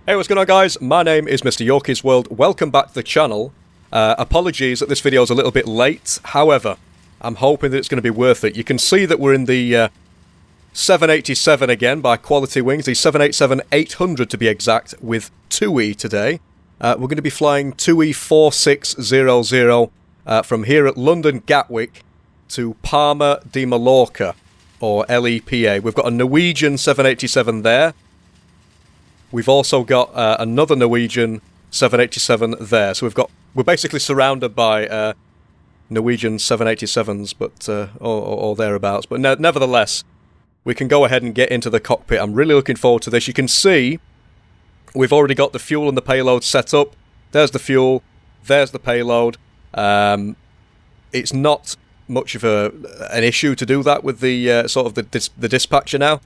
Hey, what's going on, guys? My name is MrYorkiesWorld. Welcome back to the channel. Apologies that this video is a little bit late. However, I'm hoping that it's going to be worth it. You can see that we're in the 787 again by Qualitywings, the 787-800 to be exact, with TUI today. We're going to be flying TUI 4600 from here at London Gatwick to Palma De Mallorca, or LEPA. We've got a Norwegian 787 there. We've also got another Norwegian 787 there. So we're basically surrounded by Norwegian 787s, but or thereabouts. But nevertheless, we can go ahead and get into the cockpit. I'm really looking forward to this. You can see we've already got the fuel and the payload set up. There's the fuel. There's the payload. It's not much of an issue to do that with the sort of the dispatcher now.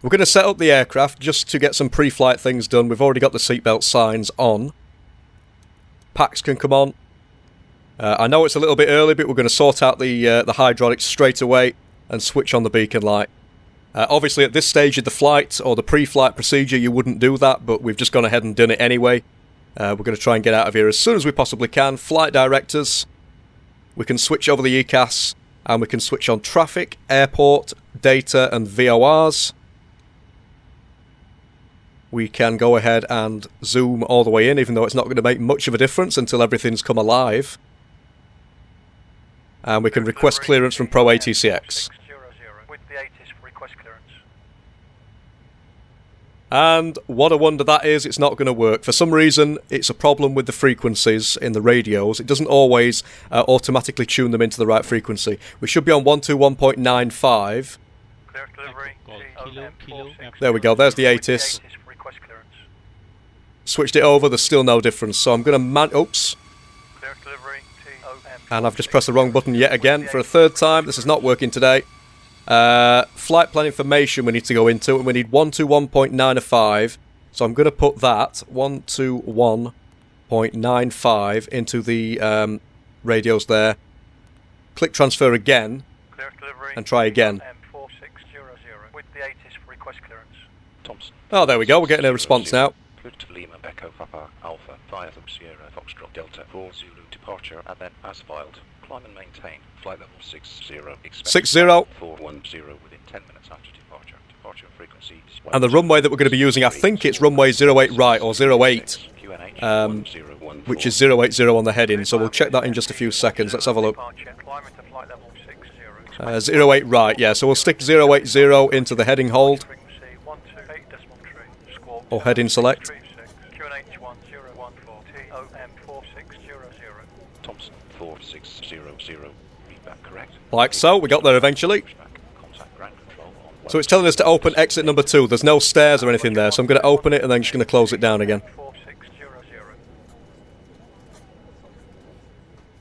We're going to set up the aircraft just to get some pre-flight things done. We've already got the seatbelt signs on. Packs can come on. I know it's a little bit early, but we're going to sort out the hydraulics straight away and switch on the beacon light. Obviously, at this stage of the flight or the pre-flight procedure, you wouldn't do that, but we've just gone ahead and done it anyway. We're going to try and get out of here as soon as we possibly can. Flight directors. We can switch over the ECAS, and we can switch on traffic, airport, data, and VORs. We can go ahead and zoom all the way in, even though it's not going to make much of a difference until everything's come alive. And we can request clearance from Pro ATCX. And what a wonder that is, it's not going to work. For some reason, it's a problem with the frequencies in the radios. It doesn't always automatically tune them into the right frequency. We should be on 121.95. There we go, there's the ATIS. Switched it over, there's still no difference. So I'm going to oops. And I've just pressed the wrong button yet again for a third time. This is not working today. Flight plan information we need to go into, and we need 121.95. So I'm going to put that 121.95 into the radios there. Click transfer again, and try again. Oh, there we go. We're getting a response now. Lima Echo Papa Alpha Fire Sierra Foxtrot Delta 4 Zulu departure and then as filed. Climb and maintain flight level 60. 60 410 within 10 minutes after departure. Departure frequency. And the runway that we're going to be using, I think it's runway 08 right or 08, which is 080 on the heading. So we'll check that in just a few seconds. Let's have a look. 08 right, yeah. So we'll stick 080 into the heading hold. Or heading select. Thompson 4600. Correct. Like so, we got there eventually. So it's telling us to open exit number 2. There's no stairs or anything there, so I'm going to open it and then just going to close it down again.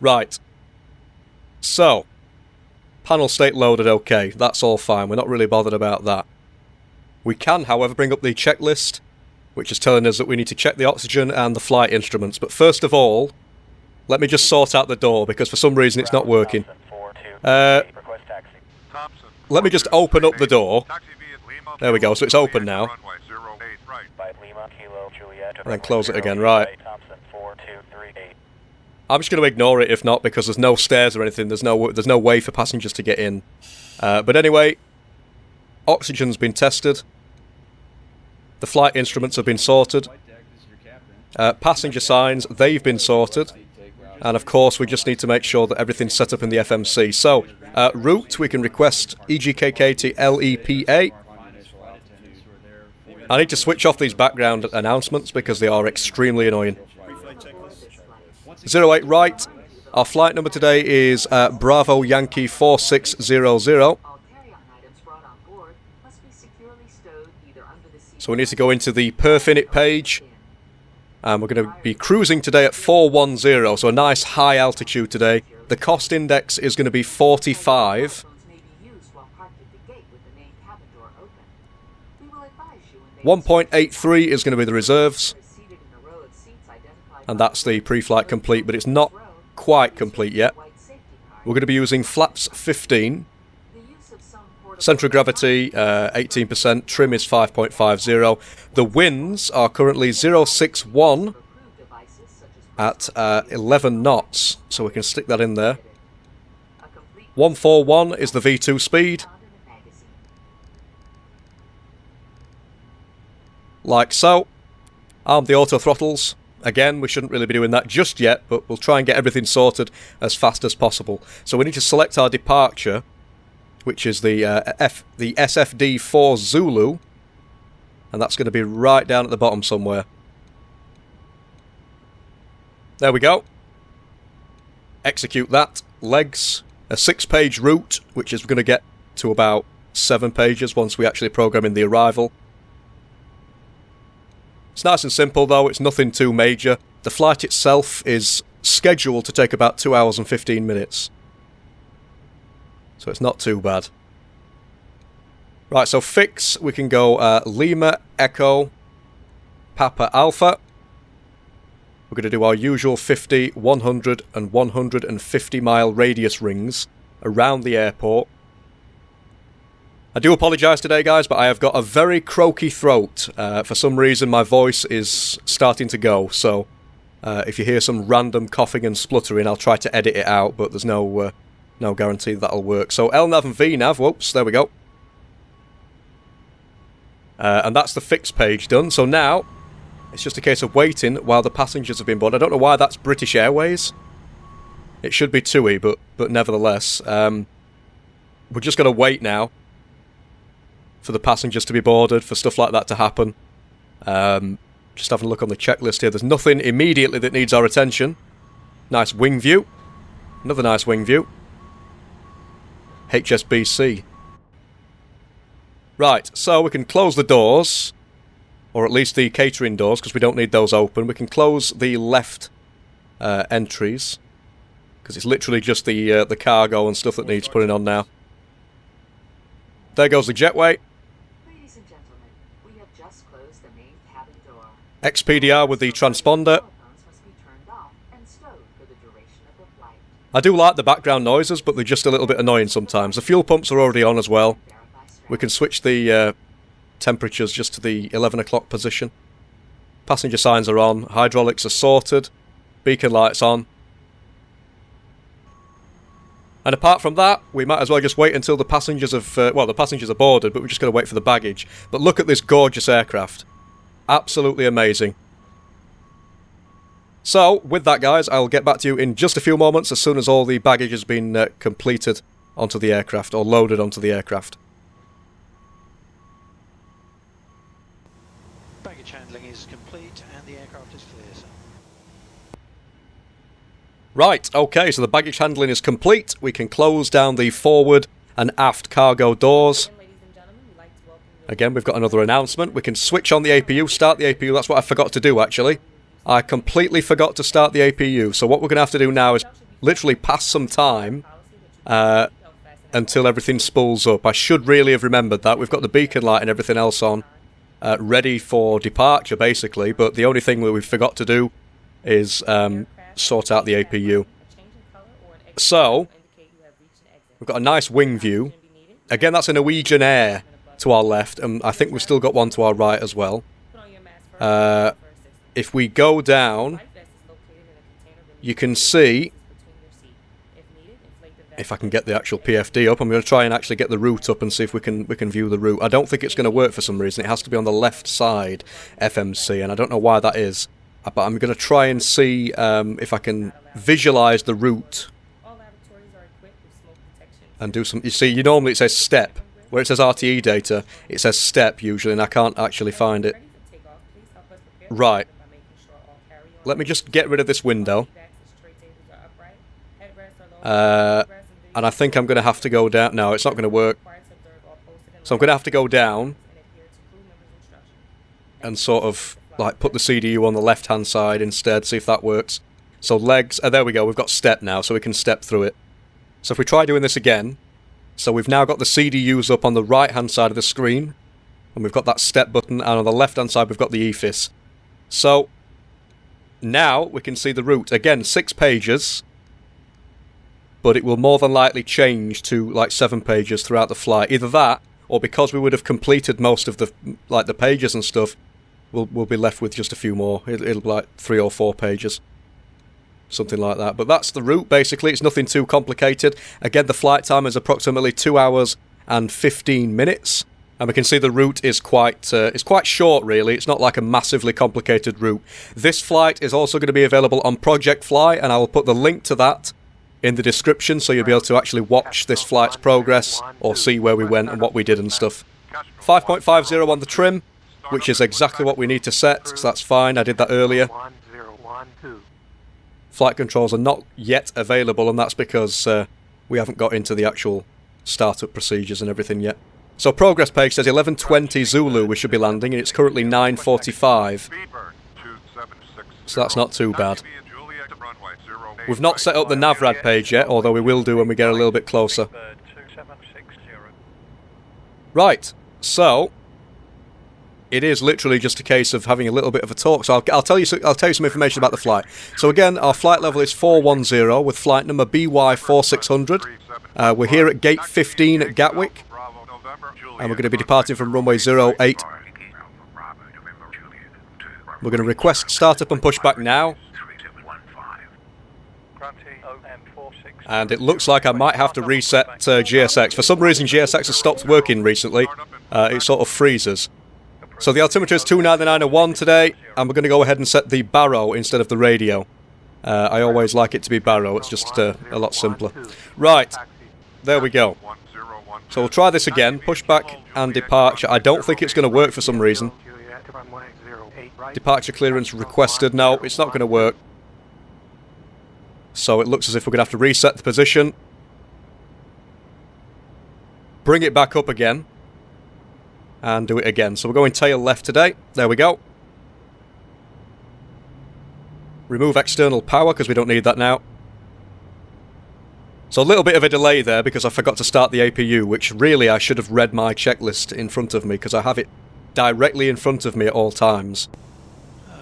Right. So, panel state loaded okay. That's all fine. We're not really bothered about that. We can, however, bring up the checklist, which is telling us that we need to check the oxygen and the flight instruments. But first of all, let me just sort out the door, because for some reason it's not working. Let me just open up the door. There we go, so it's open now. And then close it again, right. I'm just going to ignore it if not, because there's no stairs or anything. There's no way for passengers to get in. But anyway, oxygen's been tested. The flight instruments have been sorted. Passenger signs, they've been sorted. And of course, we just need to make sure that everything's set up in the FMC. So, route, we can request EGKK-LEPA. I need to switch off these background announcements because they are extremely annoying. 08 right. Our flight number today is Bravo Yankee 4600. So we need to go into the Perfinit page, and we're going to be cruising today at 410, so a nice high altitude today. The cost index is going to be 45. 1.83 is going to be the reserves, and that's the pre-flight complete, but it's not quite complete yet. We're going to be using flaps 15. Centre of gravity, 18%. Trim is 5.50. The winds are currently 061 at 11 knots, so we can stick that in there. 141 is the V2 speed. Like so. Arm the auto throttles. Again, we shouldn't really be doing that just yet, but we'll try and get everything sorted as fast as possible. So we need to select our departure, which is the SFD 4 Zulu, and that's going to be right down at the bottom somewhere. There we go. Execute that. Legs. A 6-page route, which is going to get to about 7 pages once we actually program in the arrival. It's nice and simple though, it's nothing too major. The flight itself is scheduled to take about 2 hours and 15 minutes. So it's not too bad. Right, so fix, we can go Lima, Echo, Papa Alpha. We're going to do our usual 50, 100 and 150 mile radius rings around the airport. I do apologise today, guys, but I have got a very croaky throat. For some reason, my voice is starting to go, so if you hear some random coughing and spluttering, I'll try to edit it out, but there's no guarantee that'll work. So LNAV and VNAV, whoops, there we go. And that's the fix page done. So now, it's just a case of waiting while the passengers have been boarded. I don't know why that's British Airways. It should be TUI, but nevertheless. We're just going to wait now for the passengers to be boarded, for stuff like that to happen. Just having a look on the checklist here. There's nothing immediately that needs our attention. Nice wing view. Another nice wing view. HSBC. Right, so we can close the doors, or at least the catering doors, because we don't need those open. We can close the left entries, because it's literally just the cargo and stuff that needs putting on now. There goes the jetway. Ladies and gentlemen, we have just closed the main cabin door. XPDR with the transponder. Telephones must be turned off and stowed for the duration of the flight. I do like the background noises, but they're just a little bit annoying sometimes. The fuel pumps are already on as well. We can switch the temperatures just to the 11 o'clock position. Passenger signs are on. Hydraulics are sorted. Beacon lights on. And apart from that, we might as well just wait until the passengers have... well, the passengers are boarded, but we're just going to wait for the baggage. But look at this gorgeous aircraft. Absolutely amazing. So, with that, guys, I'll get back to you in just a few moments as soon as all the baggage has been completed onto the aircraft, or loaded onto the aircraft. Baggage handling is complete and the aircraft is clear, sir. Right, okay, so the baggage handling is complete. We can close down the forward and aft cargo doors. Again, we've got another announcement. We can switch on the APU, start the APU. That's what I forgot to do, actually. I completely forgot to start the APU. So what we're going to have to do now is literally pass some time until everything spools up. I should really have remembered that. We've got the beacon light and everything else on, ready for departure, basically. But the only thing that we forgot to do is... sort out the APU. So, we've got a nice wing view. Again, that's a Norwegian Air to our left, and I think we've still got one to our right as well. If we go down, you can see, if I can get the actual PFD up, I'm going to try and actually get the route up and see if we can view the route. I don't think it's going to work for some reason. It has to be on the left side, FMC, and I don't know why that is. But I'm going to try and see if I can visualise the route and do some... You see, normally it says step. Where it says RTE data, it says step usually, and I can't actually find it. Right. Let me just get rid of this window. And I think I'm going to have to go down... No, it's not going to work. So I'm going to have to go down and sort of... like, put the CDU on the left-hand side instead, see if that works. So legs... there we go, we've got step now, so we can step through it. So if we try doing this again... So we've now got the CDUs up on the right-hand side of the screen. And we've got that step button, and on the left-hand side we've got the EFIS. So... now we can see the route. Again, 6 pages. but it will more than likely change to like 7 pages throughout the flight. Either that, or because we would have completed most of the the pages and stuff, we'll be left with just a few more. It'll be like 3 or 4 pages. Something like that. But that's the route, basically. It's nothing too complicated. Again, the flight time is approximately 2 hours and 15 minutes. And we can see the route is quite short, really. It's not like a massively complicated route. This flight is also going to be available on projectFLY, and I will put the link to that in the description, so you'll be able to actually watch this flight's progress, or see where we went and what we did and stuff. 5.50 on the trim, which is exactly what we need to set, so that's fine. I did that earlier. Flight controls are not yet available, and that's because we haven't got into the actual startup procedures and everything yet. So progress page says 11:20 Zulu we should be landing, and it's currently 9:45. So that's not too bad. We've not set up the NavRad page yet, although we will do when we get a little bit closer. Right, so it is literally just a case of having a little bit of a talk. So I'll tell you some information about the flight. So again, our flight level is 410 with flight number BY4600. We're here at gate 15 at Gatwick, and we're going to be departing from runway 08. We're going to request startup and pushback now. And it looks like I might have to reset GSX. For some reason, GSX has stopped working recently. It sort of freezes. So the altimeter is 29901 today, and we're going to go ahead and set the baro instead of the radio. I always like it to be baro, it's just a lot simpler. Right, there we go. So we'll try this again, pushback and departure. I don't think it's going to work for some reason. Departure clearance requested. No, it's not going to work. So it looks as if we're going to have to reset the position. Bring it back up again. And do it again. So we're going tail left today. There we go. Remove external power because we don't need that now. So a little bit of a delay there because I forgot to start the APU, which really I should have read my checklist in front of me because I have it directly in front of me at all times.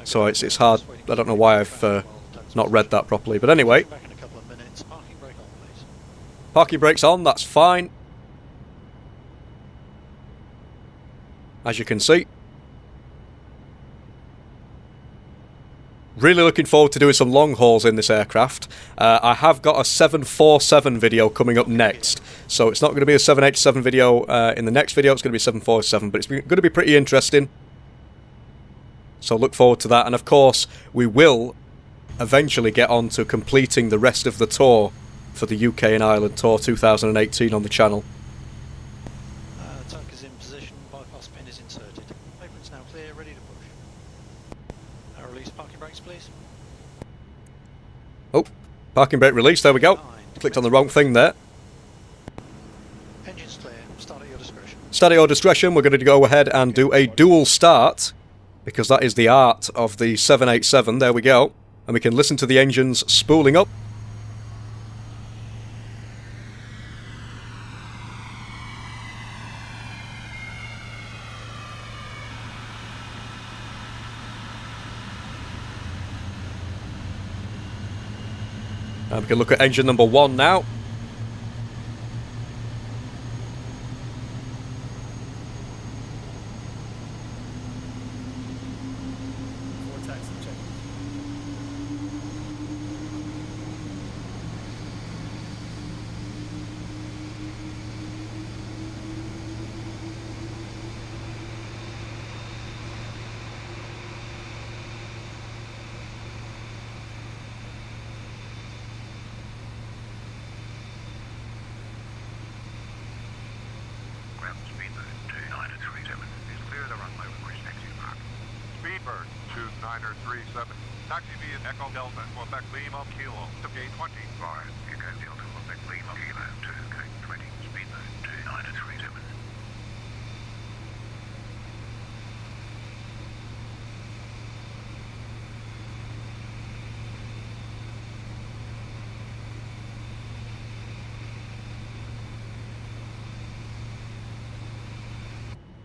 So it's hard. I don't know why I've not read that properly. But anyway. Parking brake's on, that's fine. As you can see. Really looking forward to doing some long hauls in this aircraft. I have got a 747 video coming up next. So it's not going to be a 787 video in the next video, it's going to be 747. But it's going to be pretty interesting. So look forward to that. And of course, we will eventually get on to completing the rest of the tour for the UK and Ireland Tour 2018 on the channel. Tank is in position, bypass pin is inserted. Apron's now clear, ready to push. Release parking brakes, please. Oh, parking brake release, there we go. Clicked on the wrong thing there. Engine's clear, start at your discretion. Start at your discretion, we're going to go ahead and do a dual start, because that is the art of the 787, there we go. And we can listen to the engines spooling up. And we can look at engine number 1 now. Speedbird 2937. Taxi via Echo Delta, Quebec Lima Kilo to gate 20. Fire, Echo Delta, Quebec Lima Kilo to gate 20. Speedbird 2937.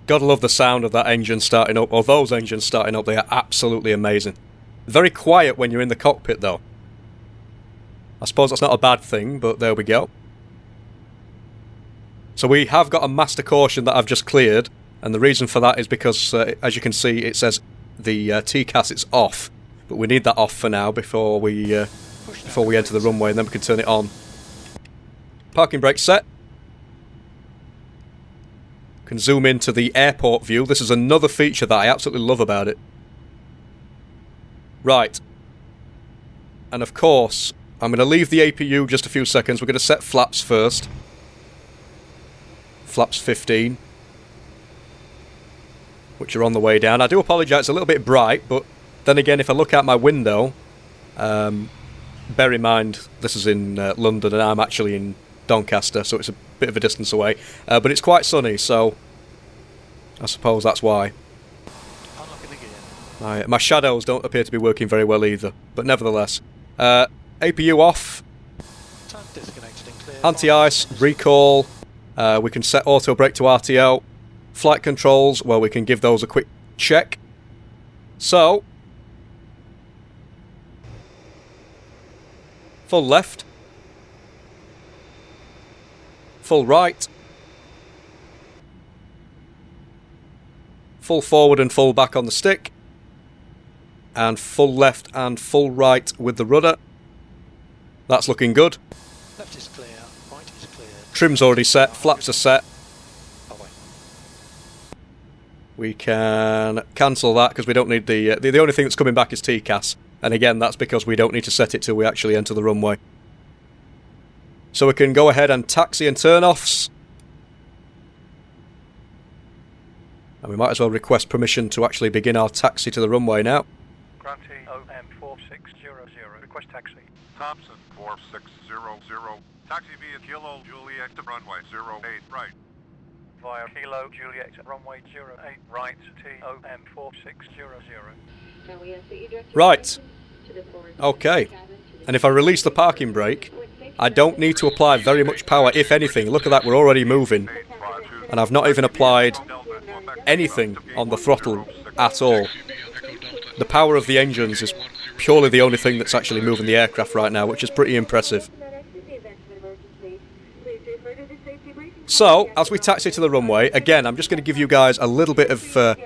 Gotta love the sound of that engine starting up, or those engines starting up, they are absolutely amazing. Very quiet when you're in the cockpit though. I suppose that's not a bad thing, but there we go. So we have got a master caution that I've just cleared, and the reason for that is because, as you can see, it says the TCAS is off, but we need that off for now before we enter the runway, and then we can turn it on. Parking brake set. Can zoom into the airport view. This is another feature that I absolutely love about it. Right. And of course, I'm going to leave the APU just a few seconds. We're going to set flaps first. Flaps 15. Which are on the way down. I do apologise, it's a little bit bright, but then again, if I look out my window, bear in mind this is in London and I'm actually in Doncaster, so it's a bit of a distance away. But it's quite sunny, so I suppose that's why. My shadows don't appear to be working very well either, but nevertheless. APU off. Anti-ice, recall. We can set auto brake to RTO. Flight controls, well, we can give those a quick check. So, full left. Full right. Full forward and full back on the stick. And full left and full right with the rudder. That's looking good. Left is clear, right is clear. Trim's already set, flaps are set. We can cancel that because we don't need the only thing that's coming back is TCAS. And again, that's because we don't need to set it till we actually enter the runway. So we can go ahead and taxi and turn-offs. And we might as well request permission to actually begin our taxi to the runway now. Grantee OM4600. Request taxi. Thompson 4600. Taxi via Kilo Juliet to runway 08 right. Via Kilo Juliet runway 08 right TOM 4600. Right. Okay. And if I release the parking brake, I don't need to apply very much power, if anything. Look at that, we're already moving. And I've not even applied anything on the throttle at all. The power of the engines is purely the only thing that's actually moving the aircraft right now, which is pretty impressive. So, as we taxi to the runway, again, I'm just going to give you guys a little bit of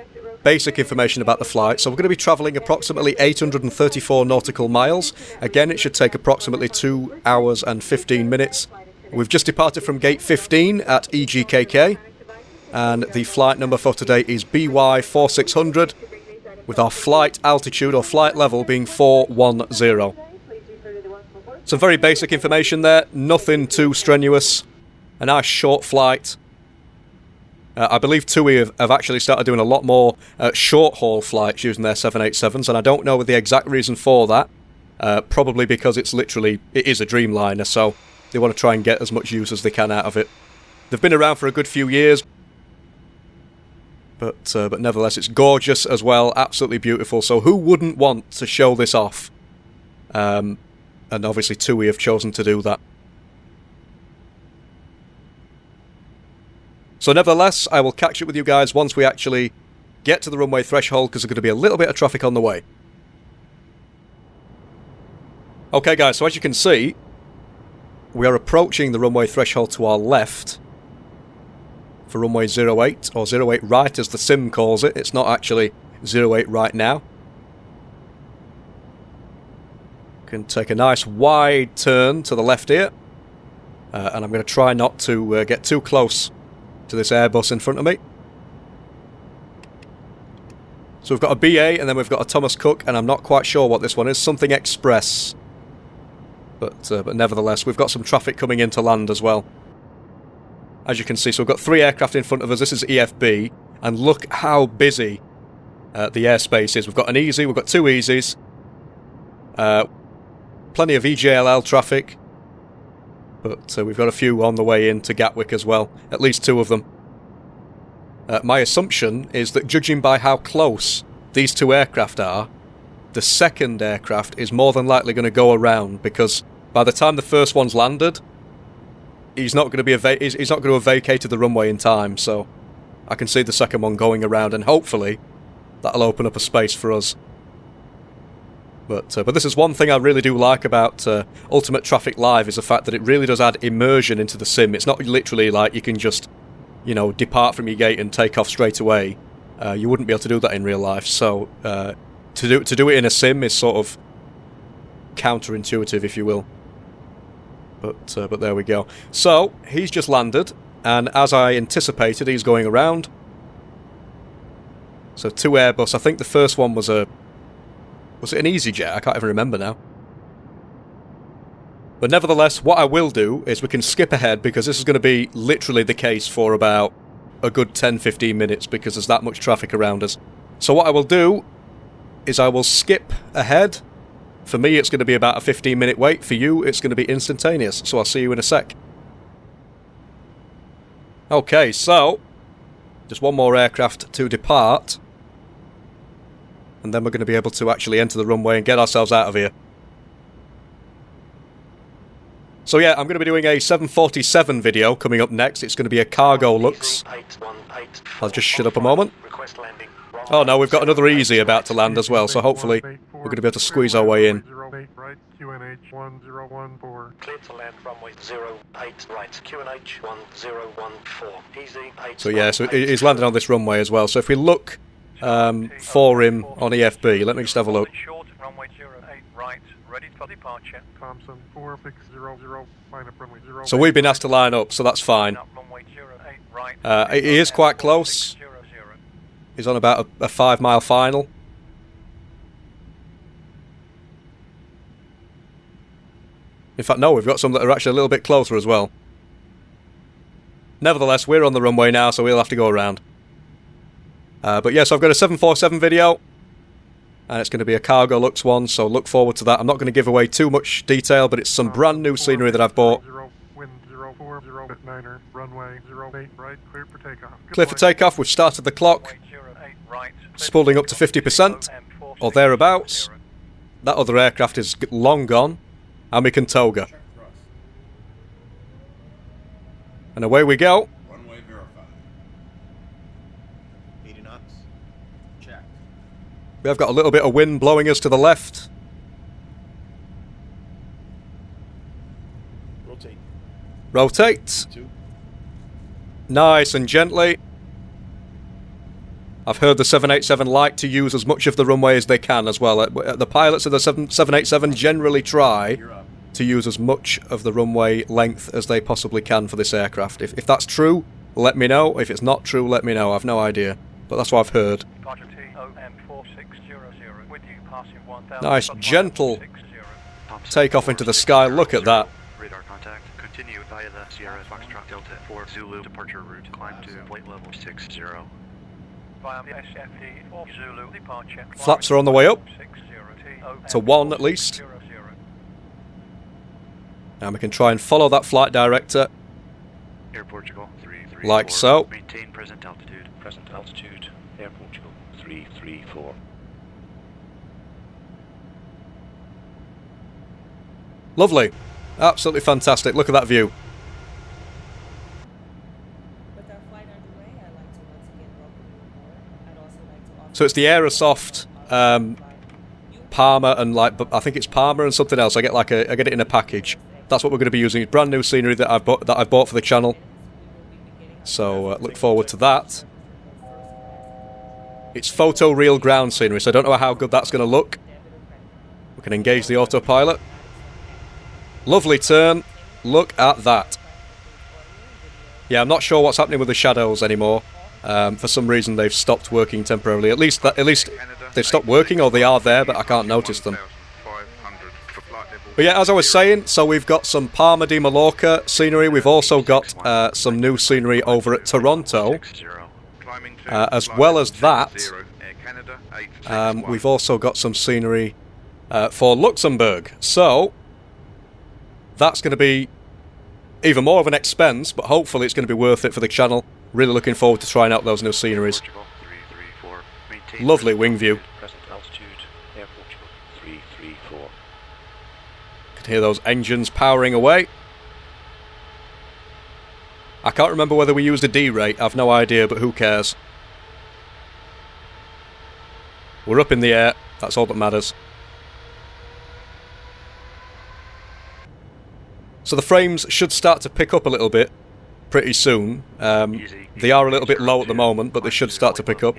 basic information about the flight. So we're going to be travelling approximately 834 nautical miles. Again, it should take approximately 2 hours and 15 minutes. We've just departed from gate 15 at EGKK, and the flight number for today is BY4600, with our flight altitude or flight level being 410. Some very basic information there, nothing too strenuous. A nice short flight. I believe TUI have actually started doing a lot more short-haul flights using their 787s, and I don't know the exact reason for that. Probably because it is a Dreamliner, so they want to try and get as much use as they can out of it. They've been around for a good few years, but nevertheless, it's gorgeous as well, absolutely beautiful. So who wouldn't want to show this off? And obviously TUI have chosen to do that. So nevertheless, I will catch up with you guys once we actually get to the runway threshold, because there's going to be a little bit of traffic on the way. Okay guys, so as you can see, we are approaching the runway threshold to our left for runway 08, or 08 right as the sim calls it. It's not actually 08 right now. Can take a nice wide turn to the left here. And I'm going to try not to get too close to this Airbus in front of me. So we've got a BA and then we've got a Thomas Cook, and I'm not quite sure what this one is. Something Express. But nevertheless, we've got some traffic coming into land as well. As you can see, so we've got 3 aircraft in front of us. This is EFB, and look how busy the airspace is. We've got an Easy, we've got 2 Easies. Plenty of EJLL traffic. But we've got a few on the way into Gatwick as well. At least 2 of them. My assumption is that judging by how close these 2 aircraft are, the second aircraft is more than likely going to go around, because by the time the first one's landed, he's not going to have vacated the runway in time. So I can see the second one going around, and hopefully that'll open up a space for us. But this is one thing I really do like about Ultimate Traffic Live, is the fact that it really does add immersion into the sim. It's not literally like you can just, you know, depart from your gate and take off straight away. You wouldn't be able to do that in real life. So to do it in a sim is sort of counterintuitive, if you will. But there we go. So he's just landed, and as I anticipated, he's going around. So 2 Airbus. I think the first one was it an EasyJet? I can't even remember now. But nevertheless, what I will do is we can skip ahead, because this is going to be literally the case for about a good 10-15 minutes, because there's that much traffic around us. So what I will do is I will skip ahead. For me, it's going to be about a 15-minute wait. For you, it's going to be instantaneous. So I'll see you in a sec. Okay, so just one more aircraft to depart, and then we're going to be able to actually enter the runway and get ourselves out of here. So yeah, I'm going to be doing a 747 video coming up next. It's going to be a cargo looks. I'll just shut up a moment. Oh no, we've got another easy about to land as well, so hopefully we're going to be able to squeeze our way in. Cleared to land runway 08 right, QNH 1014. Easy 8. So yeah, so he's landed on this runway as well. So if we look for him on EFB, let me just have a look. Short, runway 08 right, ready for departure. Thompson 4600, line up runway 08. So we've been asked to line up, so that's fine. Runway 08 right. He is quite close. He's on about a 5-mile final. In fact, no, we've got some that are actually a little bit closer as well. Nevertheless, we're on the runway now, so we'll have to go around. But yes, I've got a 747 video, and it's going to be a cargo looks one, so look forward to that. I'm not going to give away too much detail, but it's some brand new scenery that I've bought. Clear for takeoff. We've started the clock. Spooling up to 50% or thereabouts. That other aircraft is long gone, and we can toga. And away we go. Runway verified. 80 knots. Check. We have got a little bit of wind blowing us to the left. Rotate. Rotate. 2. Nice and gently. I've heard the 787 like to use as much of the runway as they can as well. The pilots of the 787 generally try to use as much of the runway length as they possibly can for this aircraft. If that's true, let me know. If it's not true, let me know. I've no idea. But that's what I've heard. Nice, gentle takeoff into the sky. Look at that. Radar contact. Continue via the Sierra Foxtrot Delta 4 Zulu departure route. Climb to flight level 60. Via the SFD 4 Zulu departure. Flaps are on the way up. To 1 at least. And we can try and follow that flight director. Air Portugal 334. Like so. Maintain present altitude. Present altitude. Air Portugal 334. Lovely. Absolutely fantastic. Look at that view. So it's the Aerosoft Palma and I think it's Palma and something else. I get it in a package. That's what we're going to be using. It's brand new scenery that I've bought for the channel. So look forward to that. It's photo real ground scenery, so I don't know how good that's going to look. We can engage the autopilot. Lovely turn. Look at that. Yeah, I'm not sure what's happening with the shadows anymore. For some reason they've stopped working temporarily. At least they've stopped working, or they are there, but I can't notice them. But yeah, as I was saying, so we've got some Palma De Mallorca scenery. We've also got some new scenery over at Toronto. As well as that, we've also got some scenery for Luxembourg. So that's going to be even more of an expense, but hopefully it's going to be worth it for the channel. Really looking forward to trying out those new sceneries. Lovely wing view. Can hear those engines powering away. I can't remember whether we used a D rate. I've no idea, but who cares? We're up in the air. That's all that matters. So the frames should start to pick up a little bit pretty soon. They are a little bit low at the moment, but they should start to pick up.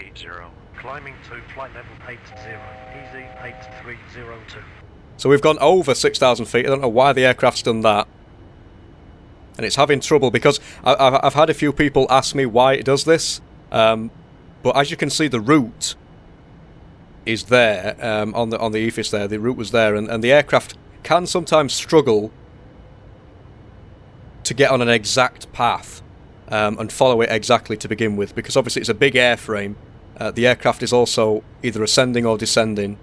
Climbing to flight level 80, easy 8302. So we've gone over 6,000 feet. I don't know why the aircraft's done that. And it's having trouble because I've had a few people ask me why it does this. But as you can see, the route is there on the EFIS there. The route was there, and the aircraft can sometimes struggle to get on an exact path and follow it exactly to begin with, because obviously it's a big airframe. The aircraft is also either ascending or descending,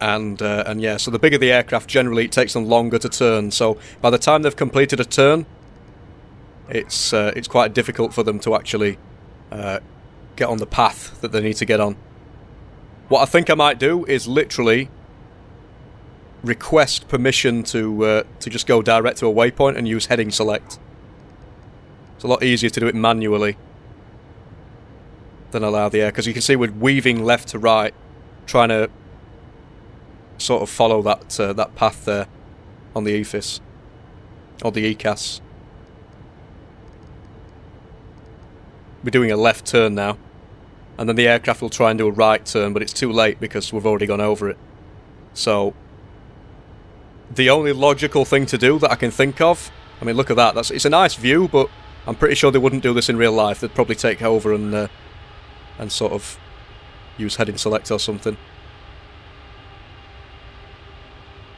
and yeah, so the bigger the aircraft, generally it takes them longer to turn. So by the time they've completed a turn, it's quite difficult for them to actually get on the path that they need to get on. What I think I might do is literally request permission to just go direct to a waypoint and use heading select. It's a lot easier to do it manually than allow the air, because you can see we're weaving left to right, trying to sort of follow that path there on the EFIS or the ECAS. We're doing a left turn now, and then the aircraft will try and do a right turn, but it's too late because we've already gone over it. So the only logical thing to do that I can think of, I mean, look at that. It's a nice view, but I'm pretty sure they wouldn't do this in real life. They'd probably take over and sort of use heading select or something.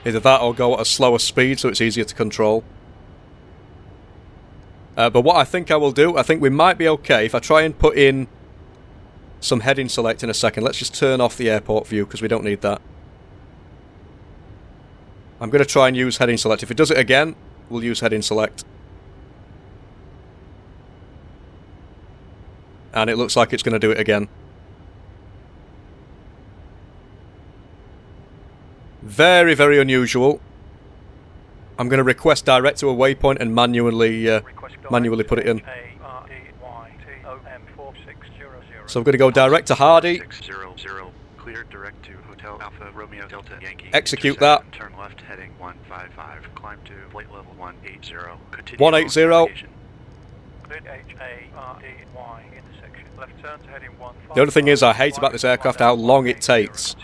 Either that or go at a slower speed so it's easier to control. But what I think I will do, I think we might be okay if I try and put in some heading select in a second. Let's just turn off the airport view because we don't need that. I'm going to try and use heading select. If it does it again, we'll use heading select. And it looks like it's going to do it again. Very, very unusual. I'm going to request direct to a waypoint and manually put it in. So I'm going to go direct to Hardy. Cleared direct to Hotel Alpha Romeo Delta Yankee. Execute that. Turn left heading 155. Climb to flight level 180. Continue 180. The other thing is I hate about this aircraft how long it takes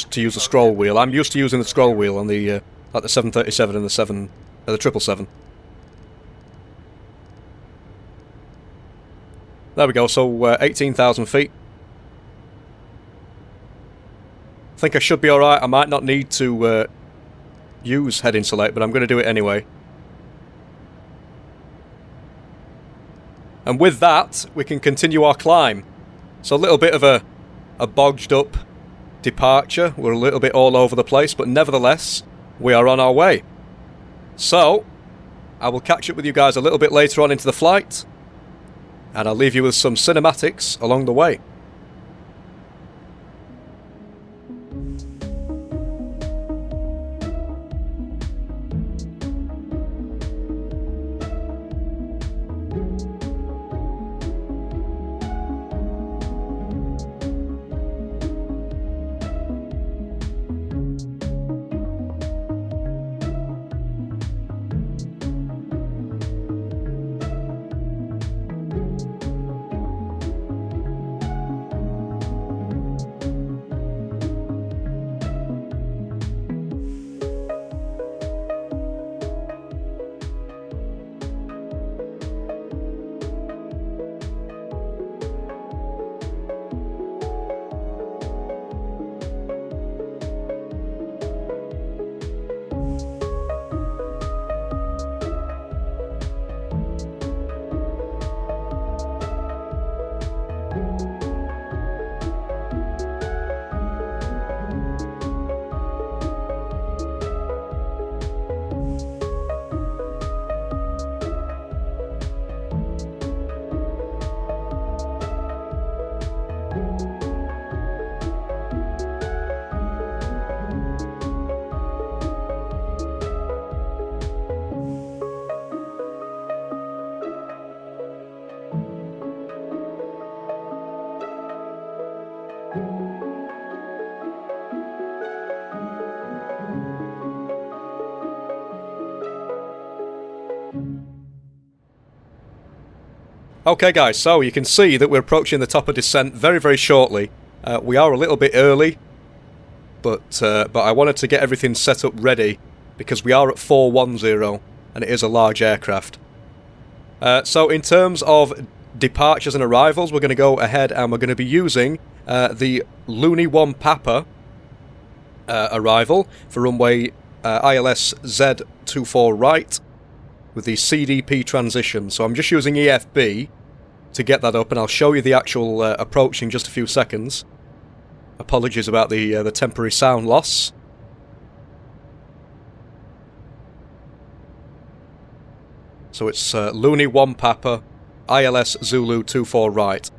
to use the scroll wheel. I'm used to using the scroll wheel on the like the 737 and the 777. There we go. So 18,000 feet. I think I should be alright. I might not need to use heading select, but I'm going to do it anyway. And with that, we can continue our climb. So a little bit of a bogged up departure. We're a little bit all over the place, but nevertheless, we are on our way. So, I will catch up with you guys a little bit later on into the flight, and I'll leave you with some cinematics along the way. Okay guys, so you can see that we're approaching the top of descent very, very shortly. We are a little bit early, but I wanted to get everything set up ready because we are at 410 and it is a large aircraft. So in terms of departures and arrivals, we're going to go ahead and we're going to be using the Looney 1 Papa arrival for runway ILS Z24 right with the CDP transition. So I'm just using EFB to get that up, and I'll show you the actual approach in just a few seconds. Apologies about the temporary sound loss. So it's Looney 1 Papa, ILS Zulu 24 right.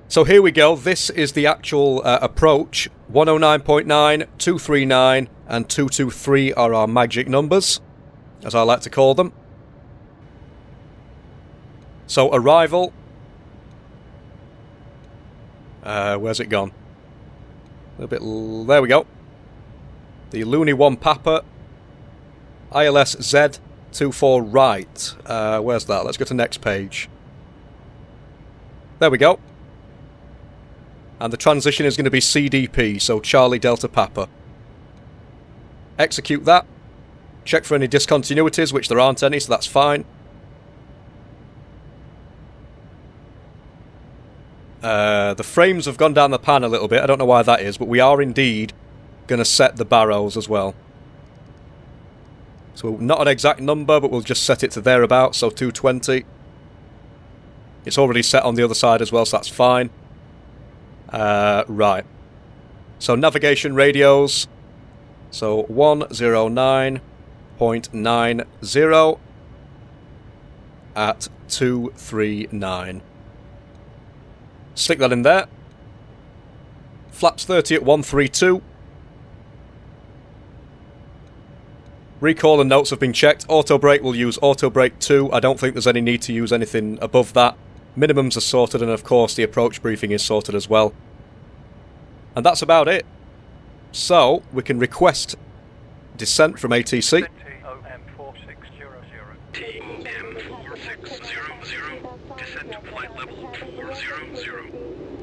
So here we go, this is the actual approach. 109.9, 239 and 223 are our magic numbers, as I like to call them. So arrival. Where's it gone? A little bit... there we go. The Looney 1 Papa, ILS Z24 right. Where's that? Let's go to next page. There we go. And the transition is going to be CDP, so Charlie Delta Papa. Execute that. Check for any discontinuities, which there aren't any, so that's fine. The frames have gone down the pan a little bit. I don't know why that is, but we are indeed going to set the barrows as well. So not an exact number, but we'll just set it to thereabouts, so 220. It's already set on the other side as well, so that's fine. Right. So navigation radios. So 109.90 at 239. Stick that in there. Flaps 30 at 132. Recall and notes have been checked. Auto brake will use auto brake 2. I don't think there's any need to use anything above that. Minimums are sorted, and of course the approach briefing is sorted as well. And that's about it. So, we can request descent from ATC.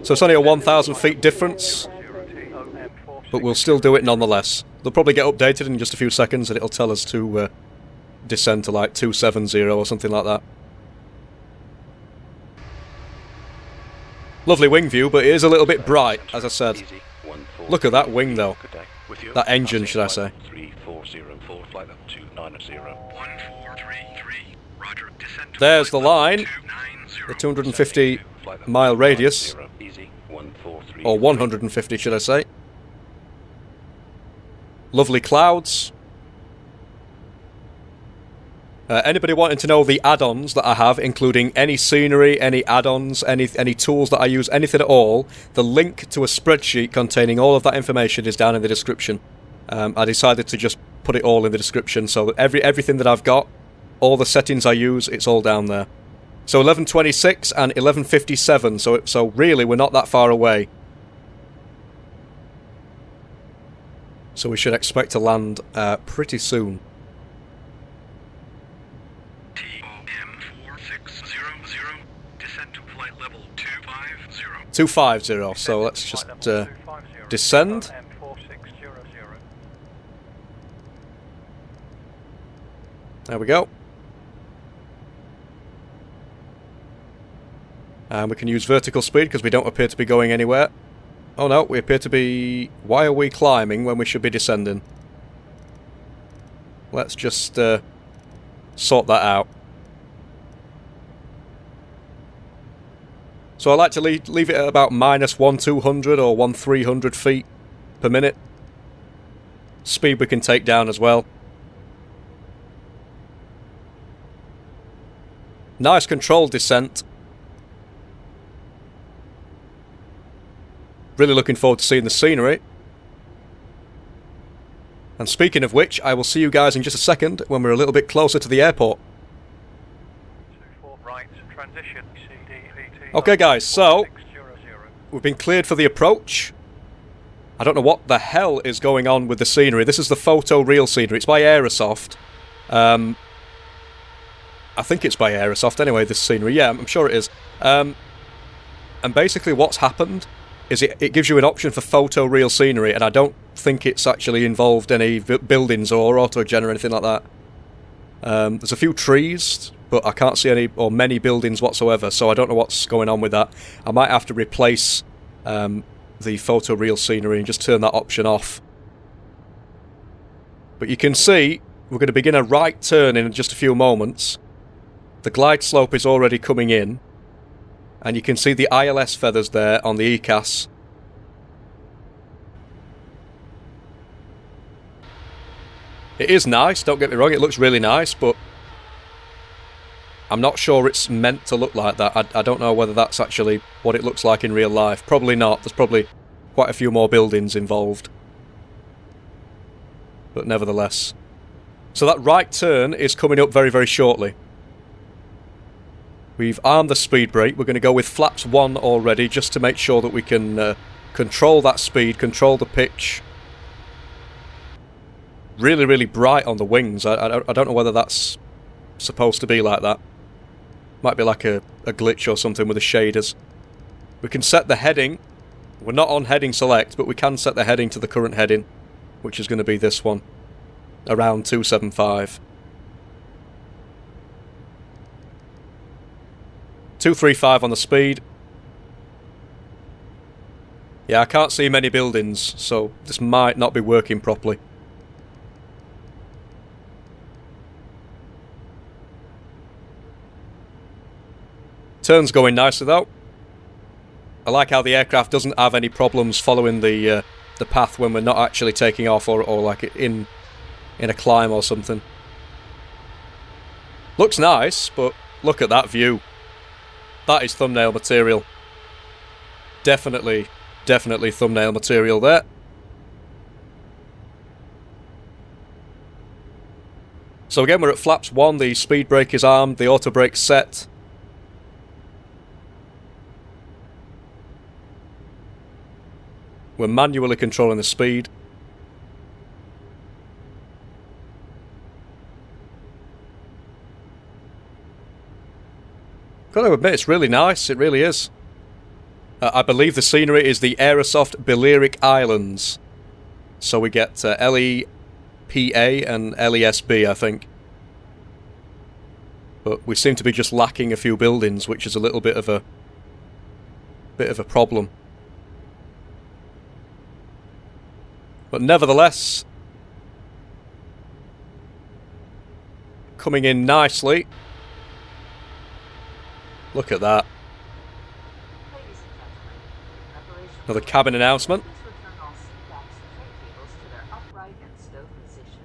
So it's only a 1,000 feet difference, but we'll still do it nonetheless. They'll probably get updated in just a few seconds and it'll tell us to descend to like 270 or something like that. Lovely wing view, but it is a little bit bright, as I said. Look at that wing though. That engine, should I say. There's the line. The 250 mile radius. Or 150, should I say. Lovely clouds. Anybody wanting to know the add-ons that I have, including any scenery, any add-ons, any tools that I use, anything at all, the link to a spreadsheet containing all of that information is down in the description. I decided to just put it all in the description, so that everything that I've got, all the settings I use, it's all down there. So 1126 and 1157, so really we're not that far away. So we should expect to land pretty soon. 250, so let's just descend. There we go. And we can use vertical speed because we don't appear to be going anywhere. Oh no, we appear to be... Why are we climbing when we should be descending? Let's just sort that out. So I like to leave it at about minus 1,200 or 1,300 feet per minute. Speed we can take down as well. Nice controlled descent. Really looking forward to seeing the scenery. And speaking of which, I will see you guys in just a second when we're a little bit closer to the airport. Okay guys, so we've been cleared for the approach. I don't know what the hell is going on with the scenery. This is the photo real scenery. It's by Aerosoft. I'm I think it's by Aerosoft anyway, this scenery. Yeah, I'm sure it is. And basically what's happened is it gives you an option for photoreal scenery, and I don't think it's actually involved any buildings or autogen or anything like that. There's a few trees, but I can't see any or many buildings whatsoever, so I don't know what's going on with that. I might have to replace the photoreal scenery and just turn that option off. But you can see we're going to begin a right turn in just a few moments. The glide slope is already coming in, and you can see the ILS feathers there on the ECAS. It is nice, don't get me wrong, it looks really nice, but I'm not sure it's meant to look like that. I don't know whether that's actually what it looks like in real life. Probably not. There's probably quite a few more buildings involved. But nevertheless. So that right turn is coming up very, very shortly. We've armed the speed brake. We're going to go with flaps 1 already, just to make sure that we can control that speed, control the pitch. Really, really bright on the wings. I don't know whether that's supposed to be like that. Might be like a glitch or something with the shaders. We can set the heading. We're not on heading select, but we can set the heading to the current heading, which is going to be this one. Around 275. 235 on the speed. Yeah, I can't see many buildings, so this might not be working properly. Turn's going nicely though. I like how the aircraft doesn't have any problems following the path when we're not actually taking off or like in a climb or something. Looks nice, but look at that view. That is thumbnail material. Definitely thumbnail material there. So again, we're at flaps 1, the speed brake is armed, the auto brake's set. We're manually controlling the speed. Got to admit, it's really nice, it really is. I believe the scenery is the Aerosoft Balearic Islands. So we get LEPA and LESB, I think. But we seem to be just lacking a few buildings, which is a little bit of a problem. But nevertheless, coming in nicely. Look at that. Ladies and gentlemen, in preparation Another cabin announcement. please return all seat backs and tray tables to their upright and stowed position.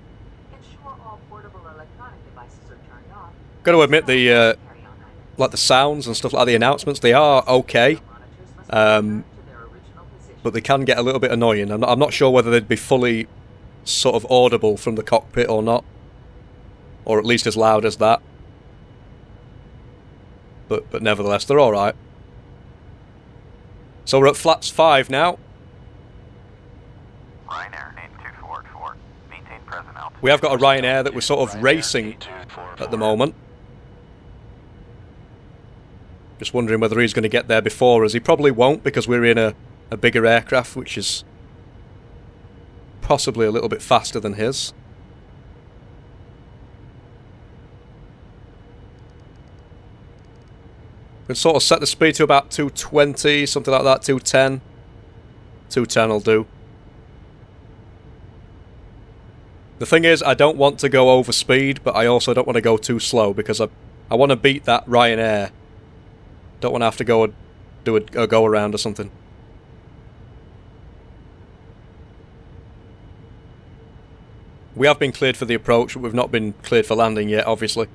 Ensure all portable electronic devices are turned off. Got to admit, the Carry-on items. like the sounds and stuff like the announcements, they are okay, Monitors must return to their original position. but they can get a little bit annoying. I'm not sure whether they'd be fully sort of audible from the cockpit or not, or at least as loud as that. But nevertheless, they're alright. So we're at flaps 5 now. Ryanair, name 2484. Maintain present altitude. We have got a Ryanair that we're sort of racing at the moment. Just wondering whether he's going to get there before us. He probably won't, because we're in a bigger aircraft, which is possibly a little bit faster than his. We can sort of set the speed to about 220, something like that, 210. 210 will do. The thing is, I don't want to go over speed, but I also don't want to go too slow, because I want to beat that Ryanair. Don't want to have to go and do a go around or something. We have been cleared for the approach, but we've not been cleared for landing yet, obviously.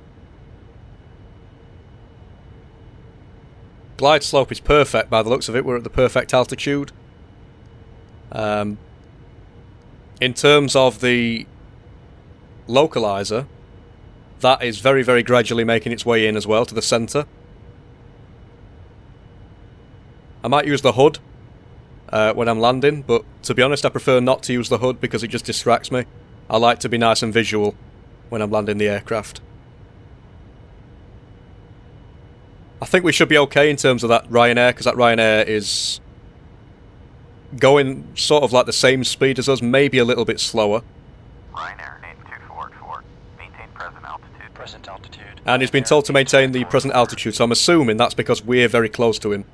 Glide slope is perfect by the looks of it. We're at the perfect altitude. In terms of the localizer, that is very, very gradually making its way in as well to the centre. I might use the HUD when I'm landing, but to be honest, I prefer not to use the HUD because it just distracts me. I like to be nice and visual when I'm landing the aircraft. I think we should be okay in terms of that Ryanair, because that Ryanair is going sort of like the same speed as us, maybe a little bit slower. Ryanair 8244, maintain present altitude. Present altitude. And he's been told to maintain the present altitude, so I'm assuming that's because we're very close to him.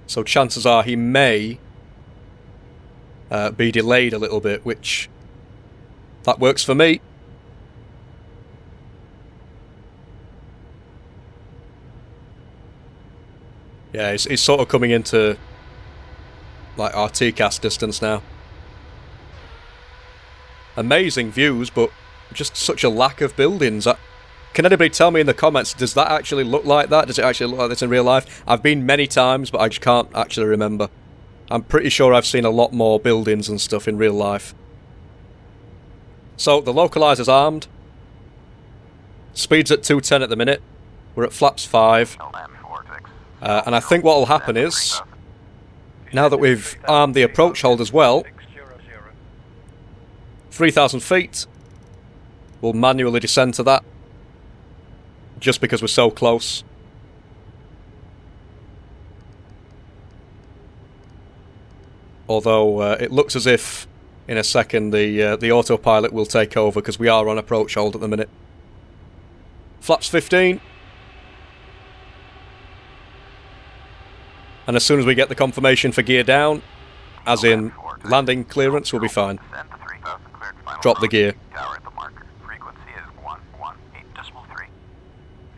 So chances are he may be delayed a little bit, which that works for me. Yeah, he's sort of coming into like our TCAS distance now. Amazing views, but just such a lack of buildings. Can anybody tell me in the comments, does that actually look like that? Does it actually look like this in real life? I've been many times, but I just can't actually remember. I'm pretty sure I've seen a lot more buildings and stuff in real life. So, the localizer's armed. Speed's at 210 at the minute. We're at flaps 5. And I think what will happen is, now that we've armed the approach hold as well, 3,000 feet, we'll manually descend to that, just because we're so close. Although it looks as if in a second the autopilot will take over, because we are on approach hold at the minute. Flaps 15. And as soon as we get the confirmation for gear down, as in landing clearance, we'll be fine. Drop the gear.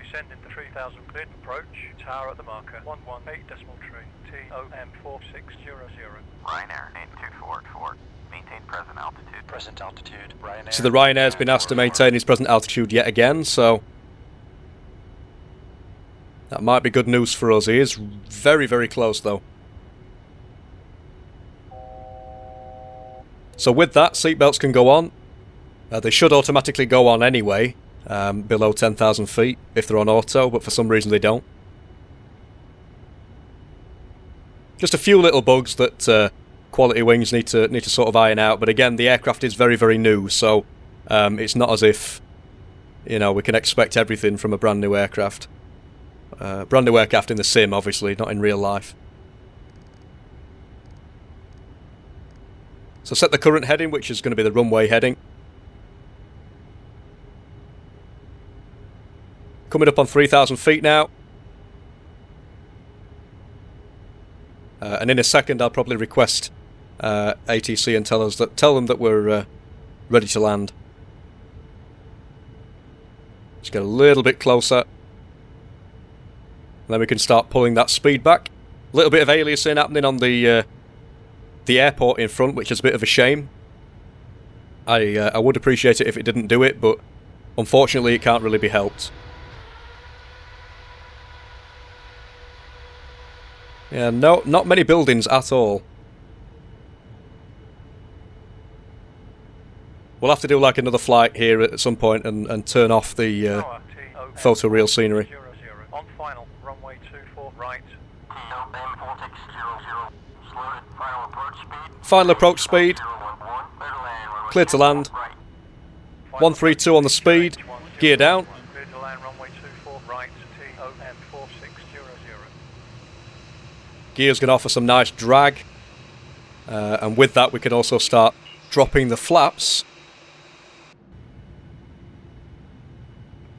Descending to 3000 cleared approach, tower at the marker, 118.3, TOM 4600. Ryanair 8244, maintain present altitude. Present altitude. Ryanair. So the Ryanair's been asked to maintain his present altitude yet again, so that might be good news for us. He is very, very close though. So with that, seatbelts can go on. They should automatically go on anyway, below 10,000 feet if they're on auto, but for some reason they don't. Just a few little bugs that Qualitywings need to sort of iron out, but again, the aircraft is very, very new, so it's not as if, you know, we can expect everything from a brand new aircraft. Brand new aircraft in the sim, obviously, not in real life. So set the current heading, which is going to be the runway heading. Coming up on 3,000 feet now. And in a second I'll probably request ATC and tell them that we're ready to land. Just get a little bit closer. And then we can start pulling that speed back. A little bit of aliasing happening on the airport in front, which is a bit of a shame. I would appreciate it if it didn't do it, but unfortunately it can't really be helped. Yeah, no, not many buildings at all. We'll have to do like another flight here at some point and turn off the photoreal scenery. On final, runway 24 right. Final approach speed. Cleared to land. 132 on the speed. Gear down. Cleared to land, runway 24 right, TOM 4600. Gear's going to offer some nice drag. And with that we can also start dropping the flaps.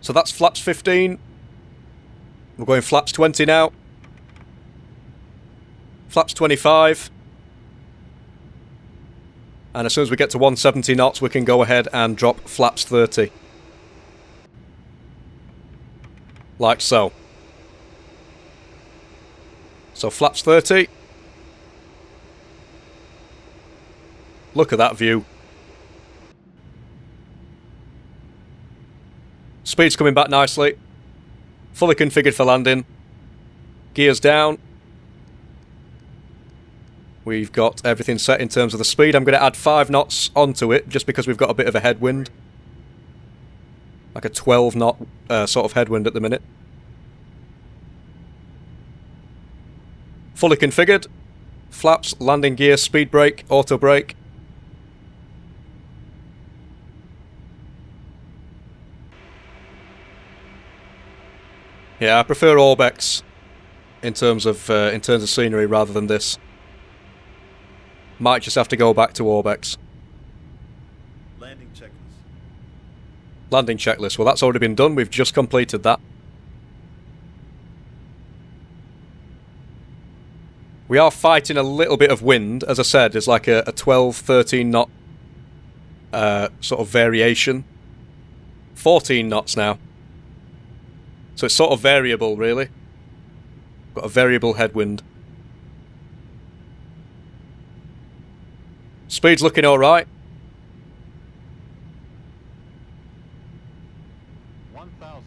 So that's flaps 15. We're going flaps 20 now. Flaps 25. And as soon as we get to 170 knots, we can go ahead and drop flaps 30. Like so. So flaps 30. Look at that view. Speed's coming back nicely. Fully configured for landing. Gears down. We've got everything set in terms of the speed. I'm going to add 5 knots onto it just because we've got a bit of a headwind. Like a 12 knot sort of headwind at the minute. Fully configured. Flaps, landing gear, speed brake, auto brake. Yeah, I prefer Orbex in terms of scenery rather than this. Might just have to go back to Orbex. Landing checklist. Landing checklist. Well, that's already been done. We've just completed that. We are fighting a little bit of wind. As I said, there's like a 12, 13 knot sort of variation. 14 knots now. So it's sort of variable, really. Got a variable headwind. Speed's looking alright. 1,000.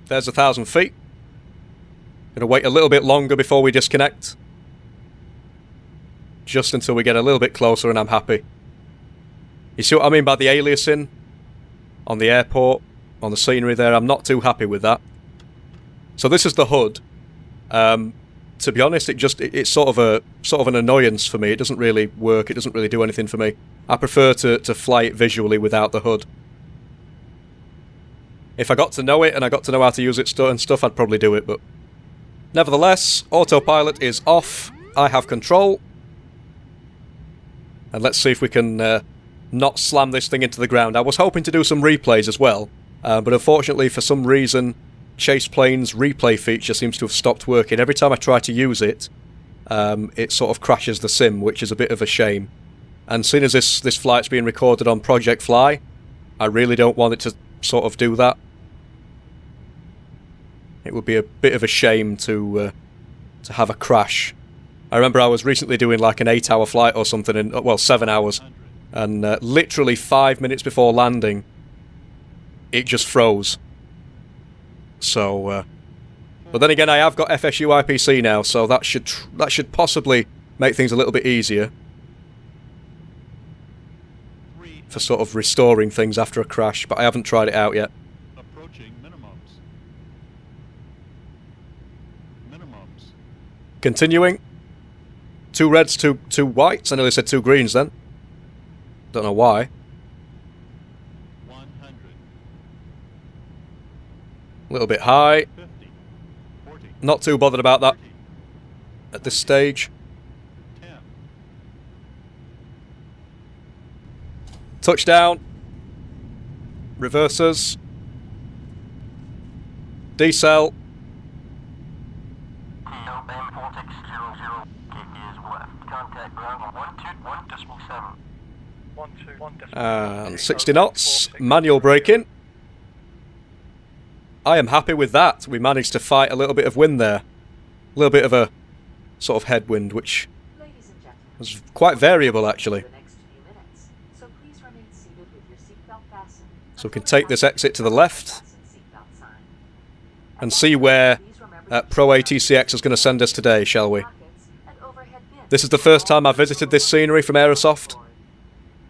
There's 1,000 feet. Gonna wait a little bit longer before we disconnect. Just until we get a little bit closer and I'm happy. You see what I mean by the aliasing? On the airport, on the scenery there, I'm not too happy with that. So this is the HUD. To be honest, it's sort of an annoyance for me. It doesn't really work. It doesn't really do anything for me. I prefer to fly it visually without the HUD. If I got to know it and I got to know how to use it and stuff, I'd probably do it. But nevertheless, autopilot is off. I have control. And let's see if we can not slam this thing into the ground. I was hoping to do some replays as well, but unfortunately, for some reason, Chase Plane's replay feature seems to have stopped working. Every time I try to use it, it sort of crashes the sim, which is a bit of a shame. And seeing as this flight's being recorded on projectFLY, I really don't want it to sort of do that. It would be a bit of a shame to have a crash. I remember I was recently doing like an 8-hour flight or something, well, 7 hours, and literally 5 minutes before landing, it just froze. So, but then again, I have got FSU IPC now, so that should possibly make things a little bit easier for sort of restoring things after a crash. But I haven't tried it out yet. Approaching minimums. Minimums. Continuing. 2 reds, 2 whites. I nearly said 2 greens then. Don't know why. 100. A little bit high. 50. 40. Not too bothered about that 30. at this stage. 10. Touchdown. Reversers. Decel. And 60 knots. Manual braking. I am happy with that. We managed to fight a little bit of wind there. A little bit of a sort of headwind, which Ladies and gentlemen, was quite variable actually. for the next few minutes, so please remain seated with your seatbelt fastened. So we can take this exit to the left Fasten seatbelt sign. and see where Pro ATCX is going to send us today, shall we? Pockets and overhead bins. This is the first time I've visited this scenery from Aerosoft,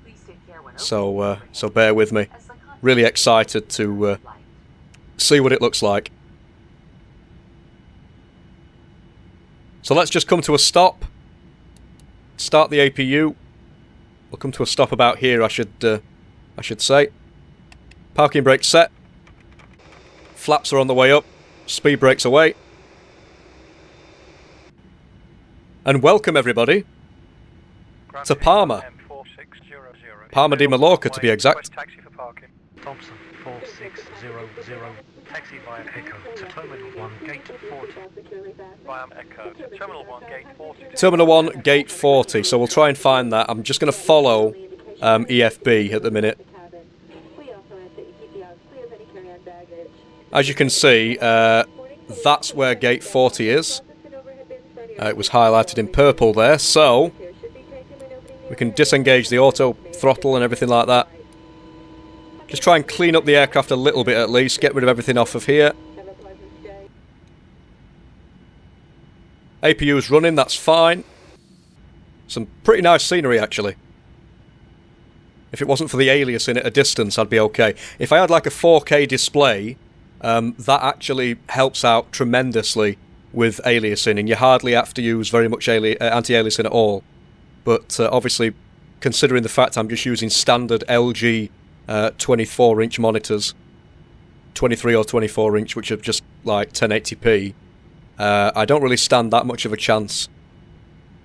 Please take care when so bear with me. as the content Really excited to flight. see what it looks like. So let's just come to a stop. Start the APU. We'll come to a stop about here, I should say. Parking brake set. Flaps are on the way up. Speed brakes away. And welcome everybody to Palma. Palma De Mallorca to be exact. Taxi for parking. Thompson 4600. Taxi via Echo to Terminal 1, Gate 40. Via Echo to Terminal 1, Gate 40. Terminal 1, Gate 40. So we'll try and find that. I'm just going to follow EFB at the minute. As you can see, that's where Gate 40 is. It was highlighted in purple there, so we can disengage the auto throttle and everything like that. Just try and clean up the aircraft a little bit at least, get rid of everything off of here. APU's running, that's fine. Some pretty nice scenery actually. If it wasn't for the alias in at a distance, I'd be okay. If I had like a 4K display, that actually helps out tremendously with aliasing, and you hardly have to use very much anti-aliasing at all. But obviously, considering the fact I'm just using standard LG 24-inch monitors, 23 or 24 inch, which are just like 1080p, I don't really stand that much of a chance.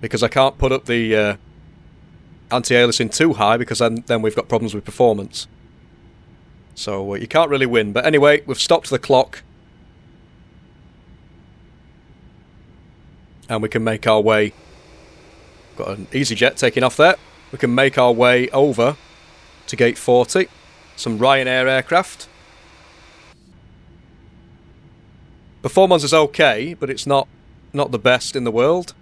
Because I can't put up the anti-aliasing too high, because then we've got problems with performance. So you can't really win. But anyway, we've stopped the clock. And we can make our way... Got an EasyJet taking off there. We can make our way over to gate 40. Some Ryanair aircraft. Performance is okay, but it's not the best in the world.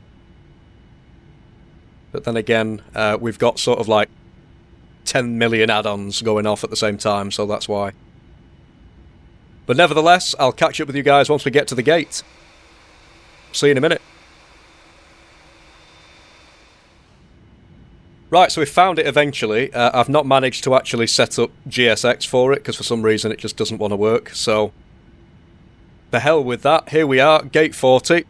But then again, we've got sort of like 10 million add-ons going off at the same time, so that's why. But nevertheless, I'll catch up with you guys once we get to the gate. See you in a minute. Right, so we found it eventually. I've not managed to actually set up GSX for it, because for some reason it just doesn't want to work, so... The hell with that. Here we are, gate 40.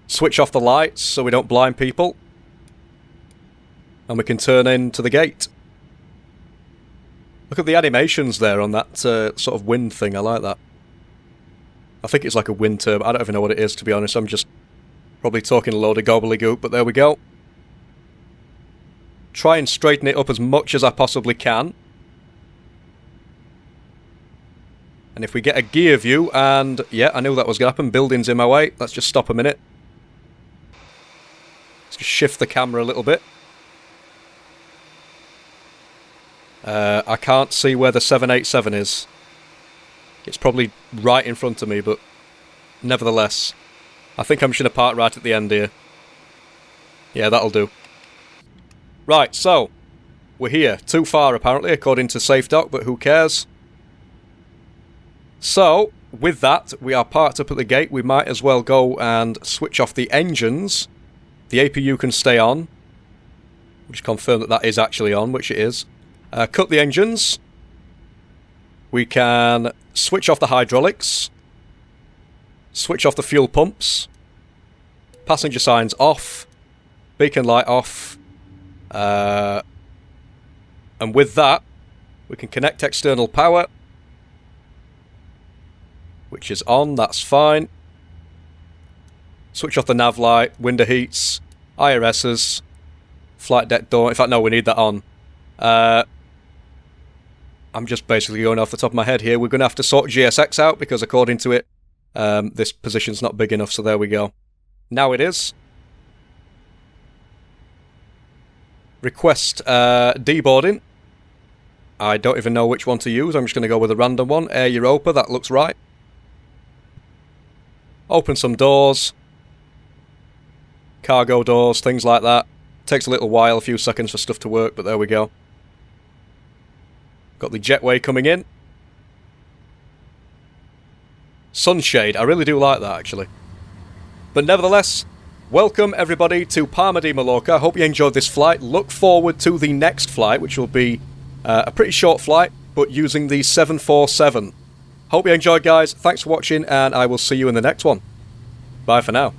Switch off the lights so we don't blind people. And we can turn into the gate. Look at the animations there on that sort of wind thing, I like that. I think it's like a wind turbine, I don't even know what it is to be honest, I'm just probably talking a load of gobbledygook, but there we go. Try and straighten it up as much as I possibly can. And if we get a gear view, and yeah, I knew that was going to happen, buildings in my way, let's just stop a minute. Let's just shift the camera a little bit. I can't see where the 787 is. It's probably right in front of me, but nevertheless, I think I'm just going to park right at the end here. Yeah, that'll do. Right, so, we're here. Too far, apparently, according to SafeDoc, but who cares? So, with that, we are parked up at the gate. We might as well go and switch off the engines. The APU can stay on. We'll just confirm that that is actually on, which it is. Cut the engines. We can switch off the hydraulics. Switch off the fuel pumps. Passenger signs off. Beacon light off. And with that, we can connect external power. Which is on, that's fine. Switch off the nav light, window heats, IRSs, flight deck door. In fact, no, we need that on. I'm just basically going off the top of my head here. We're going to have to sort GSX out because according to it, this position's not big enough, so there we go. Now it is. Request deboarding. I don't even know which one to use. I'm just going to go with a random one. Air Europa, that looks right. Open some doors. Cargo doors, things like that. Takes a little while, a few seconds for stuff to work, but there we go. Got the jetway coming in. Sunshade, I really do like that actually. But nevertheless, welcome everybody to Palma De Mallorca. I hope you enjoyed this flight. Look forward to the next flight, which will be a pretty short flight, but using the 747. Hope you enjoyed, guys. Thanks for watching, and I will see you in the next one. Bye for now.